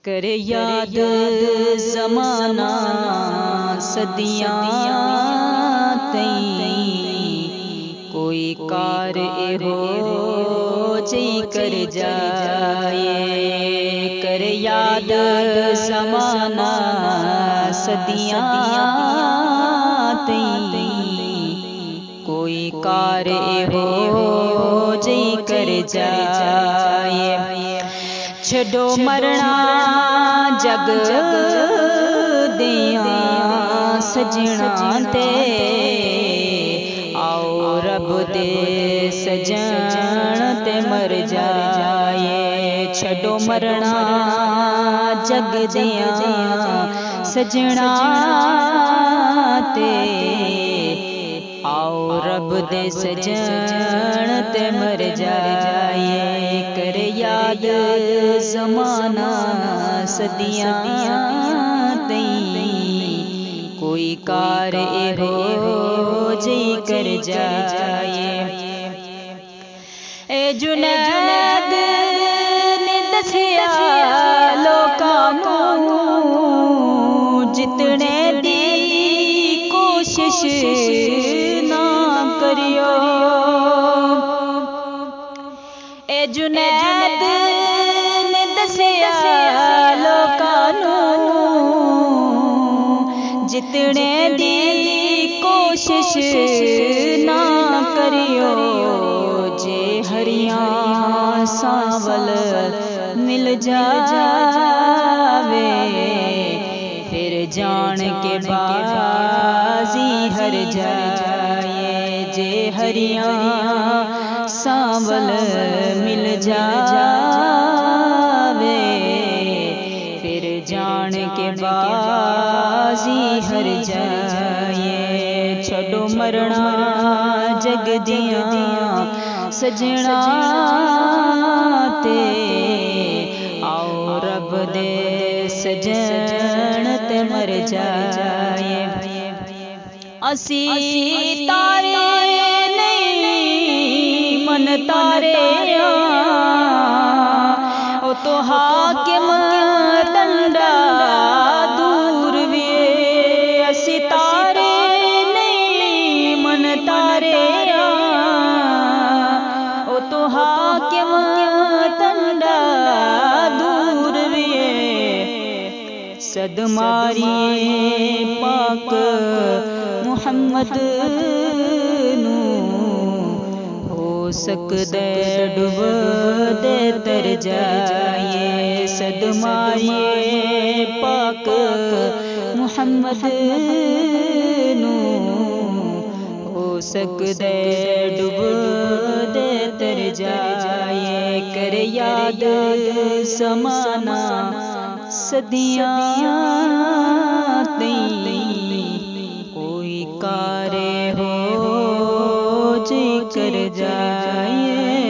करे याद ज़माना सदियां तई, कोई कार एहो जी कर जाए। करे याद ज़माना सदियां तई, कोई कार एहो जी कर जाए। छड़ो मरना जग दिया सजना ते, आओ रब दे सजन ते मर जाए। छड़ो मरना जग दिया सजना ते, आओ रब दे सजन ते मर जाए। करे याद ज़माना सदियां तई, कोई कार एहो जी कर जाए। ए जुनैद ने दसिया लोकां नूं, जितने दी कोशिश ना करियो। ए जुनैद ने दसिया लोकां नूं, जितने दी कोशिश ना करियो। जे हरियां सांवल मिल जावे, फिर जान के बाजी हर जाए। जे हरियां सांवल मिल जावे, फिर जान के बाजी हर जाए। छड़ो मरना जग दिया सजना ते, आओ रब दे सजन ते मर जाए। असी तारे नहीं मन तारे ओ तो हाकिम डंडा दूर वे। असी तारे नहीं मन तारे ओ तो हाकिम डंडा दूर वे। सदमारिए पाक मुहम्मद नूं, हो सकदे डुब दे तर जाए। सदमारिए पाक मुहम्मद नूं, हो सकदे डुब दे तर जाए। करे याद ज़माना सदियां तई, कोई कार हो जी कर जाए।